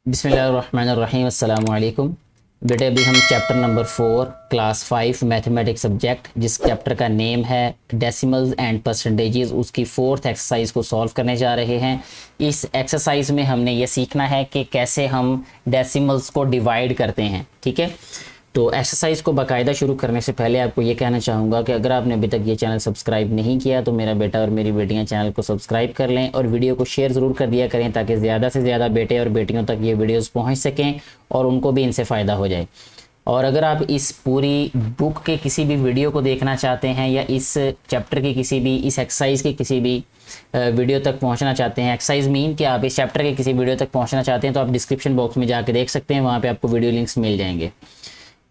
बिस्मिल्लाहिर्रहमानिर्रहीम अस्सलामु अलैकुम। बेटे अभी हम chapter number 4 class 5 mathematics subject जिस चैप्टर का नेम है डेसिमल्स एंड परसेंटेजेस उसकी 4th एक्सरसाइज को सॉल्व करने जा रहे हैं। इस एक्सरसाइज में हमने ये सीखना है कि कैसे हम डेसिमल्स को डिवाइड करते हैं। ठीक है, तो एक्सरसाइज को बाकायदा शुरू करने से पहले आपको ये कहना चाहूँगा कि अगर आपने अभी तक ये चैनल सब्सक्राइब नहीं किया तो मेरा बेटा और मेरी बेटियां चैनल को सब्सक्राइब कर लें और वीडियो को शेयर ज़रूर कर दिया करें ताकि ज़्यादा से ज़्यादा बेटे और बेटियों तक ये वीडियोस पहुंच सकें और उनको भी इनसे फ़ायदा हो जाए। और अगर आप इस पूरी बुक के किसी भी वीडियो को देखना चाहते हैं या इस चैप्टर की किसी भी इस एक्सरसाइज के किसी भी वीडियो तक पहुंचना चाहते हैं, एक्सरसाइज मीन कि आप इस चैप्टर के किसी वीडियो तक पहुंचना चाहते हैं तो आप डिस्क्रिप्शन बॉक्स में जाके देख सकते हैं, वहाँ पे आपको वीडियो लिंक्स मिल जाएंगे।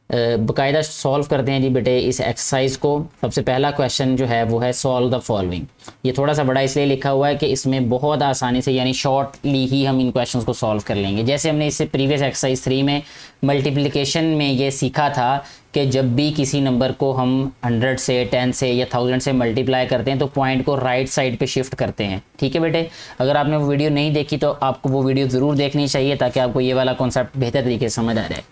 बाकायदा सॉल्व करते हैं जी बेटे इस एक्सरसाइज को। सबसे पहला क्वेश्चन जो है वो है सॉल्व द फॉलोइंग। ये थोड़ा सा बड़ा इसलिए लिखा हुआ है कि इसमें बहुत आसानी से यानी शॉर्टली ही हम इन क्वेश्चंस को सॉल्व कर लेंगे। जैसे हमने इससे प्रीवियस एक्सरसाइज 3 में मल्टीप्लिकेशन में ये सीखा था कि जब भी किसी नंबर को हम 100 से 10 से या 1000 से मल्टीप्लाई करते हैं तो पॉइंट को राइट साइड पे शिफ्ट करते हैं। ठीक है बेटे, अगर आपने वो वीडियो नहीं देखी तो आपको वो वीडियो ज़रूर देखनी चाहिए ताकि आपको ये वाला कॉन्सेप्ट बेहतर तरीके से समझ आ जाए।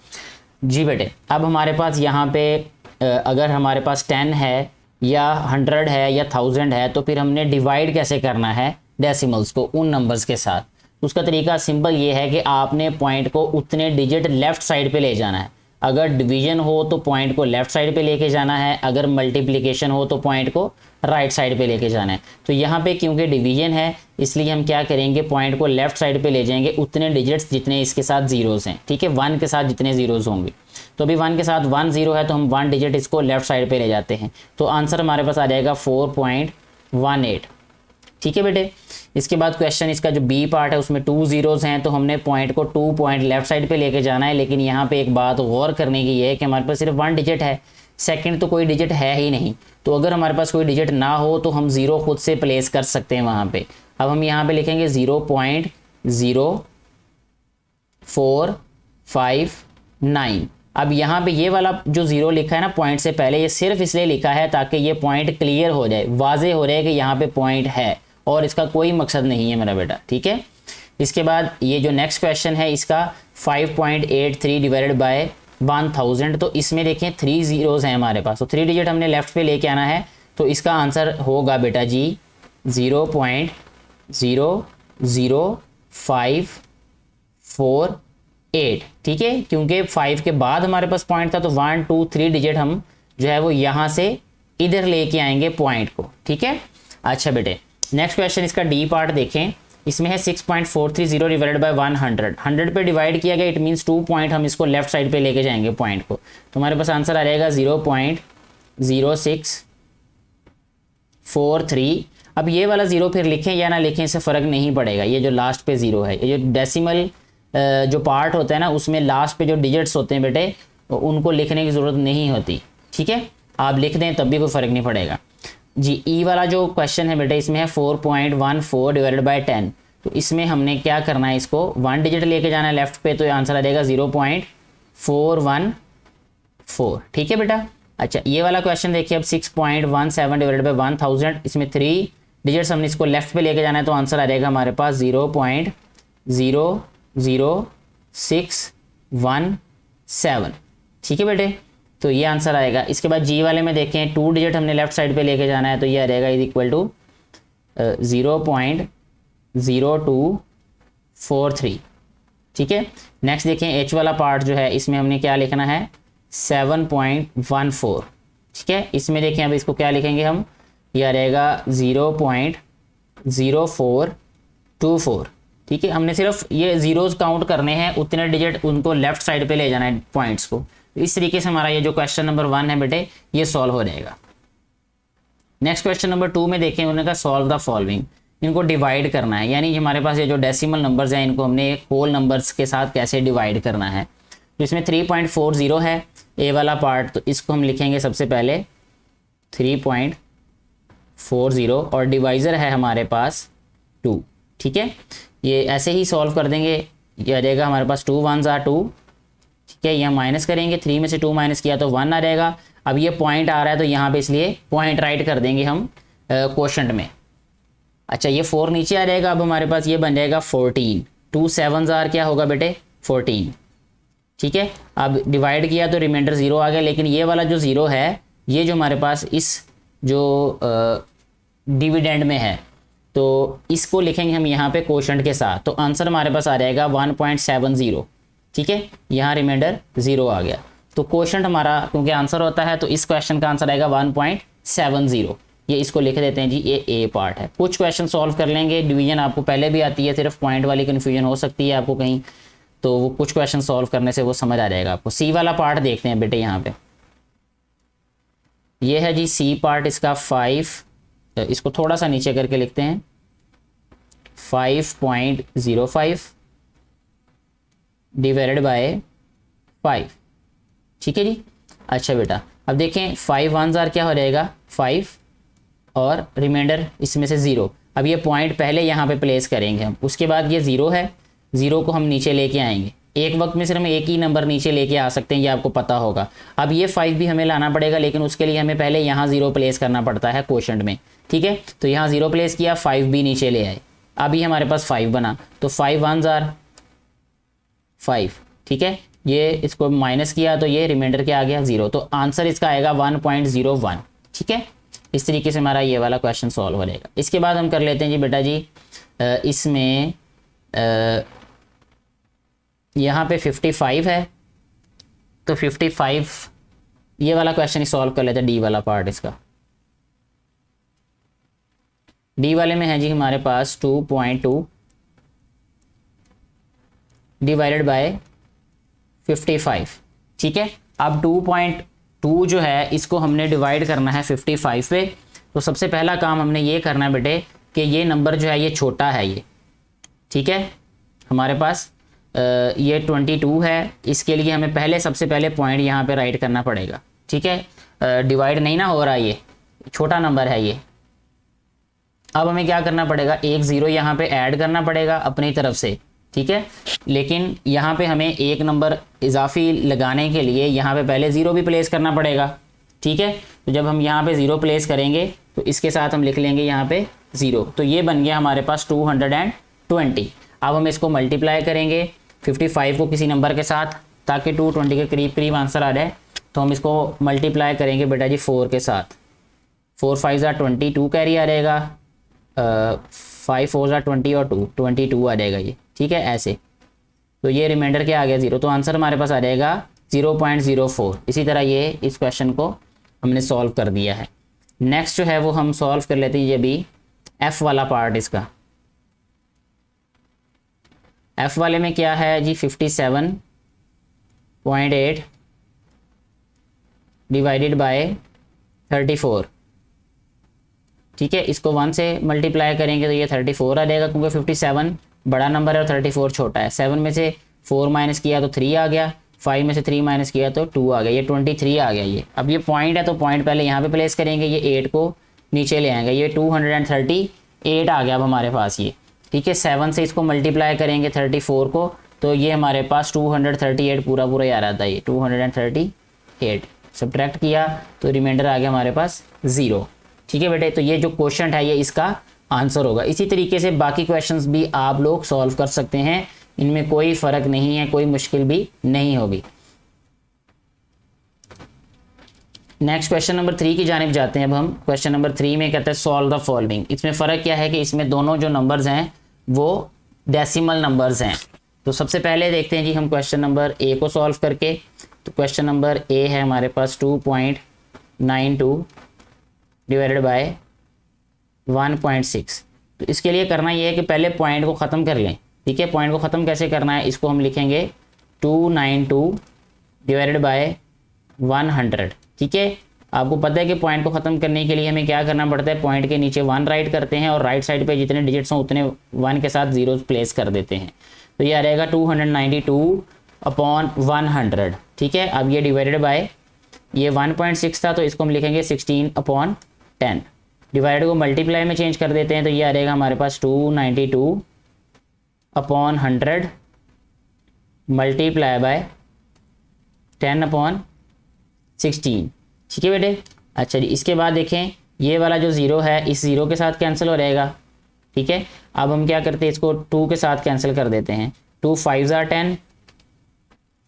जी बेटे, अब हमारे पास यहाँ पे अगर हमारे पास 10 है या 100 है या 1000 है तो फिर हमने डिवाइड कैसे करना है डेसिमल्स को उन नंबर्स के साथ। उसका तरीका सिंपल ये है कि आपने पॉइंट को उतने डिजिट लेफ़्ट साइड पे ले जाना है। अगर डिवीज़न हो तो पॉइंट को लेफ़्ट साइड पे लेके जाना है, अगर मल्टीप्लिकेशन हो तो पॉइंट को राइट साइड पे लेके जाना है। तो यहाँ पे क्योंकि डिवीज़न है इसलिए हम क्या करेंगे, पॉइंट को लेफ़्ट साइड पे ले जाएंगे उतने डिजिट्स जितने इसके साथ ज़ीरोज़ हैं। ठीक है, 1 के साथ जितने ज़ीरोज़ होंगे, तो अभी 1 के साथ 1 0 है तो हम 1 डिजिट इसको लेफ़्ट साइड पे ले जाते हैं तो आंसर हमारे पास आ जाएगा 4.18। ठीक है बेटे, इसके बाद क्वेश्चन इसका जो बी पार्ट है उसमें 2 ज़ीरोज़ हैं तो हमने पॉइंट को 2 पॉइंट लेफ्ट साइड पे लेके जाना है। लेकिन यहाँ पे एक बात गौर करने की ये है कि हमारे पास सिर्फ 1 डिजिट है, सेकंड तो कोई डिजिट है ही नहीं। तो अगर हमारे पास कोई डिजिट ना हो तो हम ज़ीरो खुद से प्लेस कर सकते हैं वहाँ पे। अब हम यहाँ पे लिखेंगे 0.0459। अब यहाँ पे ये वाला जो ज़ीरो लिखा है ना पॉइंट से पहले, ये सिर्फ इसलिए लिखा है ताकि ये पॉइंट क्लियर हो जाए, वाजे हो रहा है कि यहाँ पे पॉइंट है और इसका कोई मकसद नहीं है मेरा बेटा। ठीक है, इसके बाद ये जो नेक्स्ट क्वेश्चन है इसका 5.83 डिवाइडेड बाय 1000, तो इसमें देखें 3 ज़ीरोज़ हैं हमारे पास, तो 3 डिजिट हमने लेफ़्ट पे लेके आना है। तो इसका आंसर होगा बेटा जी 0.00548। ठीक है, क्योंकि 5 के बाद हमारे पास पॉइंट था तो 1 2 3 डिजिट हम जो है वो यहाँ से इधर लेके आएंगे पॉइंट को। ठीक है, अच्छा बेटे नेक्स्ट क्वेश्चन इसका डी पार्ट देखें, इसमें है 6.430 डिवाइडेड बाय 100। 100 पे डिवाइड किया गया, इट मीन्स 2 पॉइंट हम इसको लेफ्ट साइड पे लेके जाएंगे पॉइंट को, तो हमारे पास आंसर आ जाएगा 0.0643। अब ये वाला ज़ीरो फिर लिखें या ना लिखें इससे फ़र्क नहीं पड़ेगा। ये जो लास्ट पे ज़ीरो है, ये जो डेसिमल जो पार्ट होता है ना उसमें लास्ट पे जो डिजिट्स होते हैं बेटे उनको लिखने की ज़रूरत नहीं होती। ठीक है, आप लिख दें तब भी कोई फ़र्क नहीं पड़ेगा जी। ई वाला जो क्वेश्चन है बेटा इसमें है 4.14 डिवाइडेड बाय 10, तो इसमें हमने क्या करना है, इसको 1 डिजिट लेके जाना है लेफ्ट पे, तो आंसर आ जाएगा 0.414। ठीक है बेटा, अच्छा ये वाला क्वेश्चन देखिए अब 6.17 डिवाइडेड बाय 1000, इसमें 3 डिजिट्स हमने इसको लेफ्ट पे लेके जाना है तो आंसर आ जाएगा हमारे पास 0.00617। ठीक है बेटे, तो ये आंसर आएगा। इसके बाद जी वाले में देखें 2 डिजिट हमने लेफ्ट साइड पे लेके जाना है तो ये आ जाएगा इज इक्वल टू 0.0243। ठीक है, नेक्स्ट देखें एच वाला पार्ट जो है इसमें हमने क्या लिखना है 7.14। ठीक है, इसमें देखें अब इसको क्या लिखेंगे हम, ये आ जाएगा 0.0424। ठीक है, हमने सिर्फ ये ज़ीरोज़ काउंट करने हैं, उतने डिजिट उनको लेफ्ट साइड पे ले जाना है पॉइंट्स को। इस तरीके से हमारा ये जो क्वेश्चन नंबर 1 है बेटे ये सॉल्व हो जाएगा। नेक्स्ट क्वेश्चन नंबर 2 में देखें, उन्होंने कहा सॉल्व द फॉलोइंग, इनको डिवाइड करना है, यानी हमारे पास ये जो डेसिमल नंबर्स हैं इनको हमने होल नंबर्स के साथ कैसे डिवाइड करना है। तो इसमें 3.40 है ए वाला पार्ट, तो इसको हम लिखेंगे सबसे पहले 3.40 और डिवाइज़र है हमारे पास 2। ठीक है, ये ऐसे ही सॉल्व कर देंगे, ये आ जाएगा हमारे पास 2 1s are 2। ठीक है, यहाँ माइनस करेंगे, 3 में से 2 माइनस किया तो 1 आ जाएगा। अब ये पॉइंट आ रहा है तो यहाँ पे इसलिए पॉइंट राइट कर देंगे हम क्वोशंट में। अच्छा ये 4 नीचे आ जाएगा, अब हमारे पास ये बन जाएगा 14। 2 7s are क्या होगा बेटे 14। ठीक है, अब डिवाइड किया तो रिमाइंडर 0 आ गया, लेकिन ये वाला जो 0 है ये जो हमारे पास इस जो डिविडेंड में है, तो इसको लिखेंगे हम यहाँ पे कोशेंट के साथ, तो आंसर हमारे पास आ जाएगा 1.70। ठीक है, यहाँ रिमाइंडर 0 आ गया, तो कोशेंट हमारा क्योंकि आंसर होता है तो इस क्वेश्चन का आंसर आएगा 1.70। ये इसको लिख देते हैं जी, ये ए पार्ट है। कुछ क्वेश्चन सॉल्व कर लेंगे, डिवीजन आपको पहले भी आती है, सिर्फ पॉइंट वाली कन्फ्यूजन हो सकती है आपको कहीं, तो वो कुछ क्वेश्चन सॉल्व करने से वो समझ आ जाएगा आपको। सी वाला पार्ट देखते हैं बेटे, यहाँ पे ये है जी सी पार्ट इसका 5, इसको थोड़ा सा नीचे करके लिखते हैं 5.05 डिवाइडेड बाय 5। ठीक है जी, अच्छा बेटा अब देखें 5 1 जार क्या हो जाएगा 5 और रिमाइंडर इसमें से 0। अब ये पॉइंट पहले यहाँ पे प्लेस करेंगे हम, उसके बाद ये 0 है, 0 को हम नीचे लेके आएंगे। एक वक्त में सिर्फ हम एक ही नंबर नीचे लेके आ सकते हैं, ये आपको पता होगा। अब ये 5 भी हमें लाना पड़ेगा, लेकिन उसके लिए हमें पहले यहाँ 0 प्लेस करना पड़ता है कोशेंट में। ठीक है, तो यहाँ 0 प्लेस किया, 5 भी नीचे ले आए, अभी हमारे पास 5 बना, तो 5 1 जार 5। ठीक है, ये इसको माइनस किया तो ये रिमाइंडर क्या आ गया 0, तो आंसर इसका आएगा 1.01। ठीक है, इस तरीके से हमारा ये वाला क्वेश्चन सॉल्व हो जाएगा। इसके बाद हम कर लेते हैं जी बेटा जी इसमें यहाँ पे 55 है, तो 55 ये वाला क्वेश्चन सॉल्व कर लेते हैं। डी वाला पार्ट इसका, डी वाले में है जी हमारे पास 2.2 डिवाइडेड बाय 55। ठीक है, अब 2.2 जो है इसको हमने डिवाइड करना है 55 पे, तो सबसे पहला काम हमने ये करना है बेटे कि ये नंबर जो है ये छोटा है ये। ठीक है, हमारे पास ये 22 है, इसके लिए हमें पहले सबसे पहले पॉइंट यहाँ पे राइट करना पड़ेगा। ठीक है, डिवाइड नहीं ना हो रहा, ये छोटा नंबर है ये। अब हमें क्या करना पड़ेगा, एक 0 यहाँ पे ऐड करना पड़ेगा अपनी तरफ से। ठीक है, लेकिन यहाँ पे हमें एक नंबर इजाफी लगाने के लिए यहाँ पे पहले 0 भी प्लेस करना पड़ेगा। ठीक है, तो जब हम यहाँ पे 0 प्लेस करेंगे तो इसके साथ हम लिख लेंगे यहाँ पे 0, तो ये बन गया हमारे पास 220। अब हम इसको मल्टीप्लाई करेंगे 55 को किसी नंबर के साथ, ताकि 220 के करीब करीब आंसर आ जाए, तो हम इसको मल्टीप्लाई करेंगे बेटा जी 4 के साथ। 4 5 ज़ा 22 कैरी आ जाएगा, 5 4 ज़ा 20 और 2 22 आ जाएगा ये। ठीक है, ऐसे, तो ये रिमाइंडर क्या आ गया 0, तो आंसर हमारे पास आ जाएगा 0.04। इसी तरह ये इस क्वेश्चन को हमने सॉल्व कर दिया है। नेक्स्ट जो है वो हम सॉल्व कर लेते हैं ये भी एफ वाला पार्ट इसका। एफ वाले में क्या है जी 57.8 डिवाइडेड बाय 34। ठीक है, इसको 1 से मल्टीप्लाई करेंगे तो ये 34 आ जाएगा, क्योंकि 57 बड़ा नंबर है और 34 छोटा है। 7 में से 4 माइनस किया तो 3 आ गया, 5 में से 3 माइनस किया तो 2 आ गया, ये 23 आ गया ये। अब ये पॉइंट है तो पॉइंट पहले यहाँ पे प्लेस करेंगे, ये 8 को नीचे ले आएंगे, ये 238 आ गया अब हमारे पास ये। ठीक है, 7 से इसको मल्टीप्लाई करेंगे 34 को, तो ये हमारे पास 238 पूरा पूरा आ रहा था, ये 238 सब्ट्रैक्ट किया तो रिमाइंडर आ गया हमारे पास 0। ठीक है बेटे, तो ये जो क्वेश्चन है ये इसका आंसर होगा। इसी तरीके से बाकी क्वेश्चंस भी आप लोग सॉल्व कर सकते हैं, इनमें कोई फ़र्क नहीं है, कोई मुश्किल भी नहीं होगी। नेक्स्ट क्वेश्चन नंबर 3 की जानिब जाते हैं अब हम। क्वेश्चन नंबर 3 में कहते हैं सॉल्व द फॉलोइंग। इसमें फ़र्क क्या है कि इसमें दोनों जो नंबर्स हैं वो डेसिमल नंबर्स हैं। तो सबसे पहले देखते हैं जी हम क्वेश्चन नंबर ए को सॉल्व करके। तो क्वेश्चन नंबर ए है हमारे पास 2.92 डिवाइडेड बाय 1.6। तो इसके लिए करना ये है कि पहले पॉइंट को ख़त्म कर लें। ठीक है, पॉइंट को ख़त्म कैसे करना है, इसको हम लिखेंगे 292 डिवाइडेड बाय 100। ठीक है, आपको पता है कि पॉइंट को ख़त्म करने के लिए हमें क्या करना पड़ता है, पॉइंट के नीचे 1 राइट करते हैं और राइट साइड पे जितने डिजिट्स हों उतने 1 के साथ 0 प्लेस कर देते हैं। तो ये आ रहेगा 292/100। ठीक है, अब ये डिवाइडेड बाय ये 1.6 था तो इसको हम लिखेंगे 16/10। डिवाइड को मल्टीप्लाई में चेंज कर देते हैं तो ये आ रहेगा हमारे पास 292/100 मल्टीप्लाई बाय 10/16। ठीक है बेटे, अच्छा जी। इसके बाद देखें ये वाला जो 0 है इस 0 के साथ कैंसिल हो जाएगा। ठीक है, अब हम क्या करते हैं, इसको 2 के साथ कैंसिल कर देते हैं। 2 5 ज़ा 10,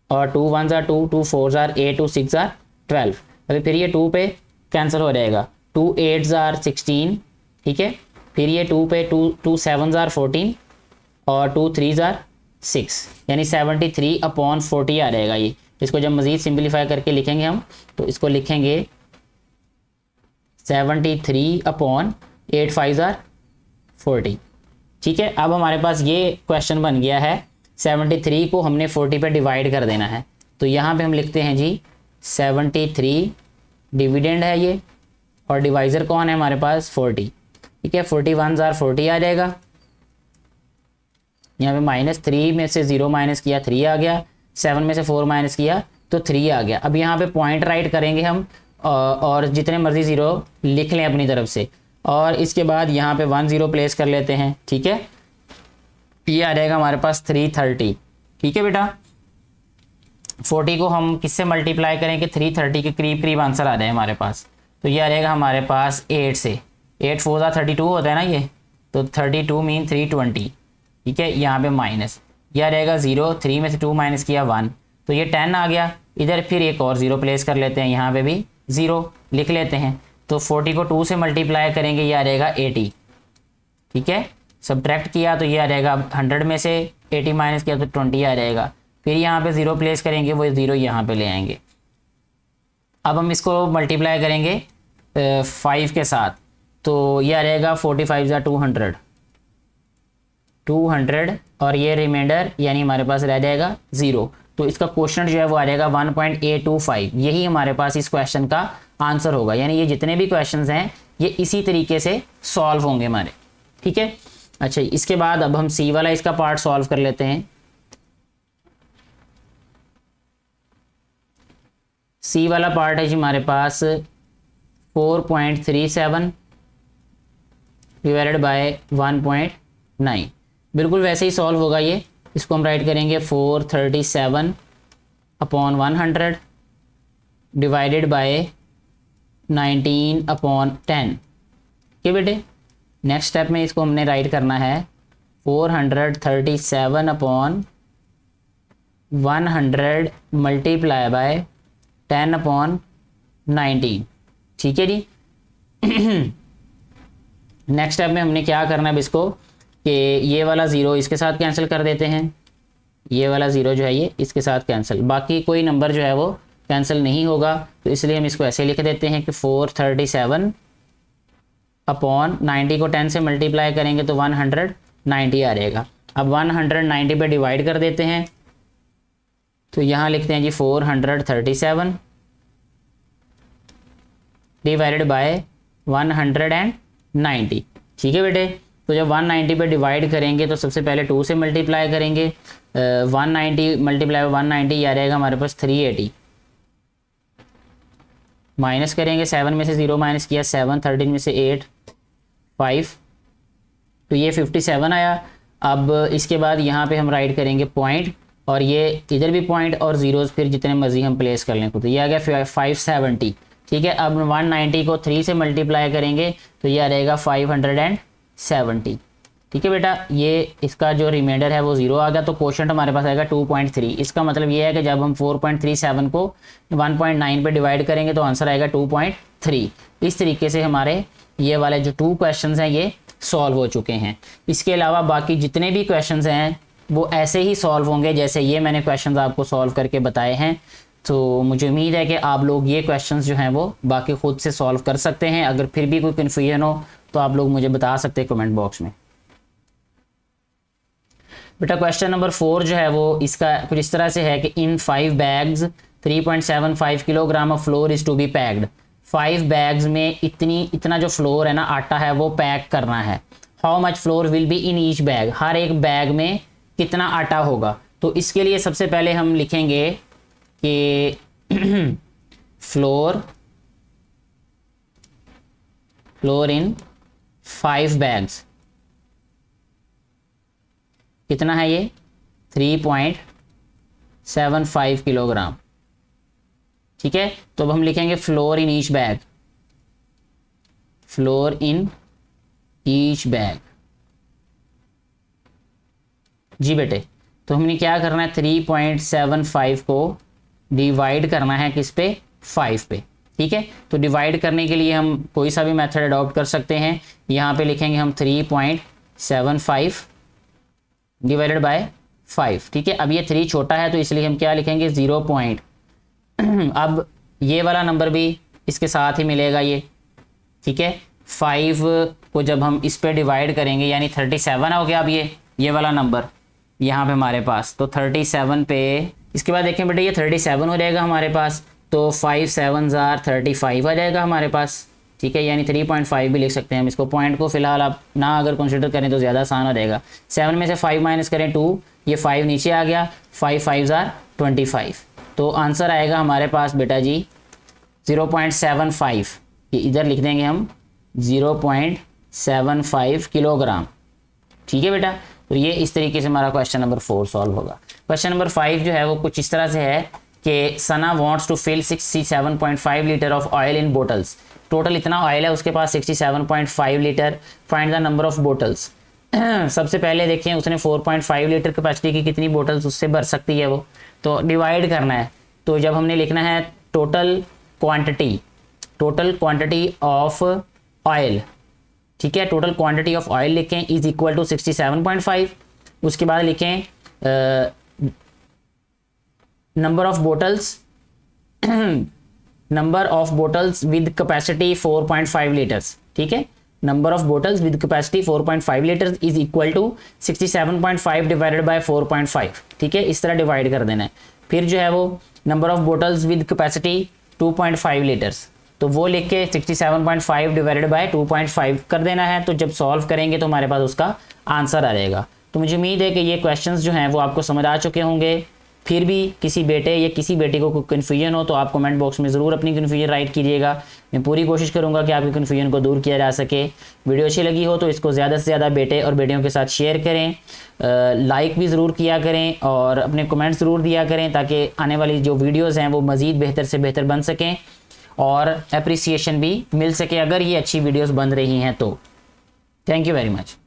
और 2 1 ज़ार 2, 2 4 ज़ार 8, 2 6 ज़ार 12। अभी फिर ये 2 पे कैंसिल हो जाएगा, 2 8 ज़ार 16, ठीक है। फिर ये 2 पे 2 7 ज़ार 14 और 2 3 ज़ार 6, यानी 73/40 आ जाएगा ये। इसको जब मज़ीद सिंप्लीफाई करके लिखेंगे हम, तो इसको लिखेंगे 73/8 5 ज़ार 40, ठीक है। अब हमारे पास ये क्वेश्चन बन गया है, 73 को हमने 40 पे डिवाइड कर देना है। तो यहाँ पे हम लिखते हैं जी 73 डिविडेंड है ये, और डिवाइज़र कौन है हमारे पास 40, ठीक है। 41 ज़ार 40 आ जाएगा। यहाँ पे -3 में से 0 माइनस किया 3 आ गया, 7 में से 4 माइनस किया तो 3 आ गया। अब यहाँ पे पॉइंट राइट करेंगे हम, और जितने मर्जी 0 लिख लें अपनी तरफ से, और इसके बाद यहाँ पे 1 0 प्लेस कर लेते हैं, ठीक है। ये आ जाएगा हमारे पास 330, ठीक है बेटा। 40 को हम किससे मल्टीप्लाई करें कि 330 के करीब करीब आंसर आ जाए हमारे पास। तो ये आ जाएगा हमारे पास 8 से, 8 4 32 होता है ना ये, तो 32 मीन 320, ठीक है। यहाँ पे माइनस, ये आ जाएगा 0, 3 में से 2 माइनस किया 1, तो ये 10 आ गया। इधर फिर एक और 0 प्लेस कर लेते हैं, यहाँ पे भी 0 लिख लेते हैं। तो 40 को 2 से मल्टीप्लाई करेंगे, ये आ जाएगा 80, ठीक है। सब्ट्रैक्ट किया तो ये आ जाएगा 100 में से 80 माइनस किया तो 20 आ जाएगा। फिर यहाँ पे 0 प्लेस करेंगे, वो 0 यहाँ पे ले आएंगे। अब हम इसको मल्टीप्लाई करेंगे 5 के साथ, तो ये आ जाएगा 45 ज़ा 200 और ये रिमाइंडर यानी हमारे पास रह जाएगा 0। तो इसका क्वेश्चन जो है वो आ जाएगा 1.825। यही हमारे पास इस क्वेश्चन का आंसर होगा, यानी ये जितने भी क्वेश्चंस हैं ये इसी तरीके से सॉल्व होंगे हमारे, ठीक है। अच्छा, इसके बाद अब हम सी वाला इसका पार्ट सॉल्व कर लेते हैं। सी वाला पार्ट है जी हमारे पास 4.37 डिवाइडेड बाय 1.9। बिल्कुल वैसे ही सॉल्व होगा ये। इसको हम राइट करेंगे 437/100 डिवाइडेड बाय 19/10, ठीक है बेटे। नेक्स्ट स्टेप में इसको हमने राइट करना है 437/100 मल्टीप्लाई बाय 10/19, ठीक है जी। नेक्स्ट स्टेप में हमने क्या करना है इसको कि ये वाला 0 इसके साथ कैंसिल कर देते हैं, ये वाला 0 जो है ये इसके साथ कैंसिल, बाकी कोई नंबर जो है वो कैंसिल नहीं होगा। तो इसलिए हम इसको ऐसे लिख देते हैं कि 437/90 को 10 से मल्टीप्लाई करेंगे तो 190 आ जाएगा। अब 190 पे डिवाइड कर देते हैं, तो यहाँ लिखते हैं जी 437 डिवाइडेड बाय 190, ठीक है बेटे। तो जब 190 पे डिवाइड करेंगे तो सबसे पहले 2 से मल्टीप्लाई करेंगे, 190 मल्टीप्लाई 190 आ जाएगा हमारे पास 380। माइनस करेंगे, 7 में से 0 माइनस किया 7, 13 में से 8 5, तो ये 57 आया। अब इसके बाद यहाँ पे हम राइट करेंगे पॉइंट, और ये इधर भी पॉइंट और ज़ीरोज़ फिर जितने मर्जी हम प्लेस कर लें, तो ये आ गया 570, ठीक है। अब 190 को 3 से मल्टीप्लाई करेंगे तो ये आ जाएगा 570, ठीक है बेटा। ये इसका जो रिमाइंडर है वो 0 आ गया, तो क्वोशंट हमारे पास आएगा 2.3। इसका मतलब ये है कि जब हम 4.37 को 1.9 पे डिवाइड करेंगे तो आंसर आएगा 2.3। इस तरीके से हमारे ये वाले जो 2 क्वेश्चंस हैं ये सॉल्व हो चुके हैं। इसके अलावा बाकी जितने भी क्वेश्चंस हैं वो ऐसे ही सॉल्व होंगे जैसे ये मैंने क्वेश्चंस आपको सॉल्व करके बताए हैं। तो मुझे उम्मीद है कि आप लोग ये क्वेश्चंस जो हैं वो बाकी ख़ुद से सॉल्व कर सकते हैं। अगर फिर भी कोई कन्फ्यूजन हो तो आप लोग मुझे बता सकते हैं कमेंट बॉक्स में। बेटा क्वेश्चन नंबर 4 जो है वो इसका कुछ इस तरह से है कि in 5 bags 3.75 kilogram of flour is to be packed. 5 bags में इतना जो फ्लोर है ना, आटा है, वो पैक करना है। How much flour will be in each bag, हर एक बैग में कितना आटा होगा। तो इसके लिए सबसे पहले हम लिखेंगे कि फ्लोर इन 5 बैग्स कितना है ये 3.75 किलोग्राम, ठीक है। तो अब हम लिखेंगे flour in each bag, flour in each bag. जी बेटे, तो हमने क्या करना है, 3.75 को डिवाइड करना है किस पे, 5 पे। ठीक है, तो डिवाइड करने के लिए हम कोई सा भी मेथड अडॉप्ट कर सकते हैं। यहाँ पे लिखेंगे हम 3.75 डिवाइडेड बाय 5। ठीक है, अब ये 3 छोटा है तो इसलिए हम क्या लिखेंगे, 0 पॉइंट अब ये वाला नंबर भी इसके साथ ही मिलेगा ये। ठीक है, 5 को जब हम इस पे डिवाइड करेंगे यानी 37 हो गया अब ये वाला नंबर यहाँ पे हमारे पास, तो 37 पे इसके बाद देखें बेटे ये 37 हो जाएगा हमारे पास, तो 5 7 35 आ जाएगा हमारे पास। ठीक है, यानी 3.5 भी लिख सकते हैं हम इसको। पॉइंट को फिलहाल आप ना अगर कंसिडर करें तो ज़्यादा आसान हो जाएगा। 7 में से 5 माइनस करें 2, ये 5 नीचे आ गया, 5 5 25। तो आंसर आएगा हमारे पास बेटा जी 0.75, ये इधर लिख देंगे हम 0.75 किलोग्राम। ठीक है बेटा, तो ये इस तरीके से हमारा क्वेश्चन नंबर 4 सॉल्व होगा। क्वेश्चन नंबर 5 जो है वो कुछ इस तरह से है कि Sana wants to fill 67.5 litre of oil in bottles. Total इतना ऑयल है उसके पास 67.5 litre, find the number of bottles. सबसे पहले देखें उसने 4.5 लीटर कैपेसिटी की कितनी बोटल्स उससे भर सकती है वो, तो डिवाइड करना है। तो जब हमने लिखना है टोटल क्वांटिटी ऑफ ऑयल, ठीक है, टोटल क्वांटिटी ऑफ ऑयल लिखें इज इक्वल टू 67.5। उसके बाद लिखें number of bottles with capacity 4.5 litres. ठीक है, number of bottles with capacity 4.5 litres is equal to 67.5 divided by 4.5। ठीक है, इस तरह डिवाइड कर देना है। फिर जो है वो number of bottles with capacity 2.5 litres, तो वो लिख के 67.5 डिवाइडेड बाय 2.5 कर देना है। तो जब सॉल्व करेंगे तो हमारे पास उसका आंसर आ जाएगा। तो मुझे उम्मीद है कि ये क्वेश्चंस जो हैं वो आपको समझ आ चुके होंगे। फिर भी किसी बेटे या किसी बेटी को कोई कन्फ्यूजन हो तो आप कमेंट बॉक्स में ज़रूर अपनी कन्फ्यूजन राइट कीजिएगा। मैं पूरी कोशिश करूंगा कि आपकी कन्फ्यूजन को दूर किया जा सके। वीडियो अच्छी लगी हो तो इसको ज़्यादा से ज़्यादा बेटे और बेटियों के साथ शेयर करें, लाइक भी ज़रूर किया करें और अपने कमेंट्स ज़रूर दिया करें ताकि आने वाली जो वीडियोज़ हैं वो मज़ीद बेहतर से बेहतर बन सकें और अप्रिसिएशन भी मिल सके अगर ये अच्छी वीडियोज़ बन रही हैं तो। Thank you very much.